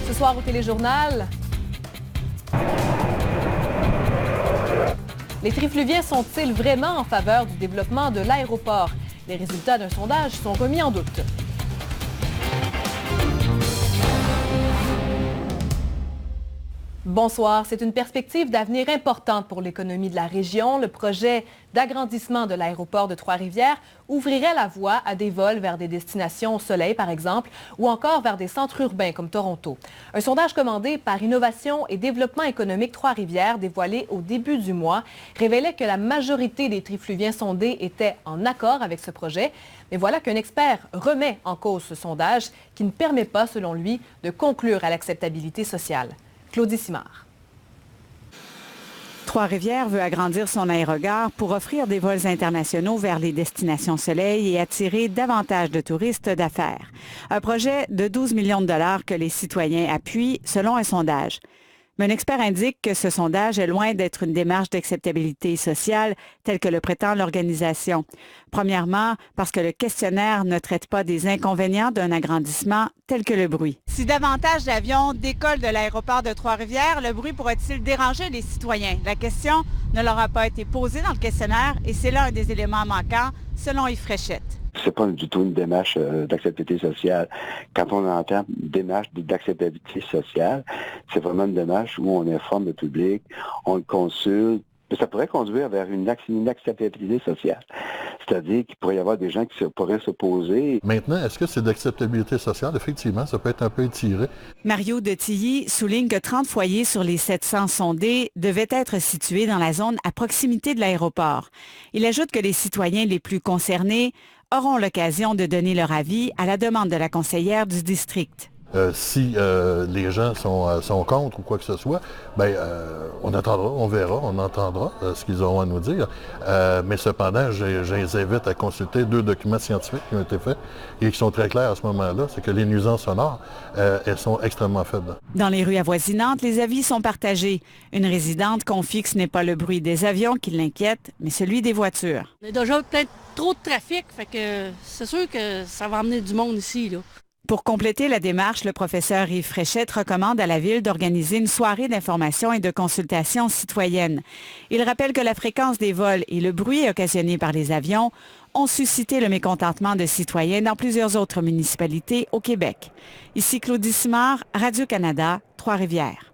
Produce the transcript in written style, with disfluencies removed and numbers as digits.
Ce soir au Téléjournal, les trifluviens sont-ils vraiment en faveur du développement de l'aéroport? Les résultats d'un sondage sont remis en doute. Bonsoir. C'est une perspective d'avenir importante pour l'économie de la région. Le projet d'agrandissement de l'aéroport de Trois-Rivières ouvrirait la voie à des vols vers des destinations au soleil, par exemple, ou encore vers des centres urbains comme Toronto. Un sondage commandé par Innovation et Développement économique Trois-Rivières, dévoilé au début du mois, révélait que la majorité des trifluviens sondés étaient en accord avec ce projet. Mais voilà qu'un expert remet en cause ce sondage qui ne permet pas, selon lui, de conclure à l'acceptabilité sociale. Claudie Simard. Trois-Rivières veut agrandir son aérogare pour offrir des vols internationaux vers les destinations soleil et attirer davantage de touristes d'affaires. Un projet de 12 millions de dollars que les citoyens appuient selon un sondage. Mais un expert indique que ce sondage est loin d'être une démarche d'acceptabilité sociale telle que le prétend l'organisation. Premièrement, parce que le questionnaire ne traite pas des inconvénients d'un agrandissement tel que le bruit. Si davantage d'avions décollent de l'aéroport de Trois-Rivières, le bruit pourrait-il déranger les citoyens? La question ne leur a pas été posée dans le questionnaire et c'est là un des éléments manquants, selon Yves Fréchette. C'est pas du tout une démarche d'acceptabilité sociale. Quand on entend démarche d'acceptabilité sociale, c'est vraiment une démarche où on informe le public, on le consulte. Ça pourrait conduire vers une inacceptabilité sociale. C'est-à-dire qu'il pourrait y avoir des gens qui pourraient s'opposer. Maintenant, est-ce que c'est d'acceptabilité sociale? Effectivement, ça peut être un peu étiré. Mario de Tilly souligne que 30 foyers sur les 700 sondés devaient être situés dans la zone à proximité de l'aéroport. Il ajoute que les citoyens les plus concernés auront l'occasion de donner leur avis à la demande de la conseillère du district. Si les gens sont contre ou quoi que ce soit, on attendra, on verra, on entendra ce qu'ils auront à nous dire. Mais cependant, je les invite à consulter 2 documents scientifiques qui ont été faits et qui sont très clairs à ce moment-là. C'est que les nuisances sonores, elles sont extrêmement faibles. Dans les rues avoisinantes, les avis sont partagés. Une résidente confie que ce n'est pas le bruit des avions qui l'inquiète, mais celui des voitures. Il y a déjà peut-être trop de trafic, fait que c'est sûr que ça va amener du monde ici, là. Pour compléter la démarche, le professeur Yves Fréchette recommande à la Ville d'organiser une soirée d'information et de consultation citoyenne. Il rappelle que la fréquence des vols et le bruit occasionné par les avions ont suscité le mécontentement de citoyens dans plusieurs autres municipalités au Québec. Ici Claudie Simard, Radio-Canada, Trois-Rivières.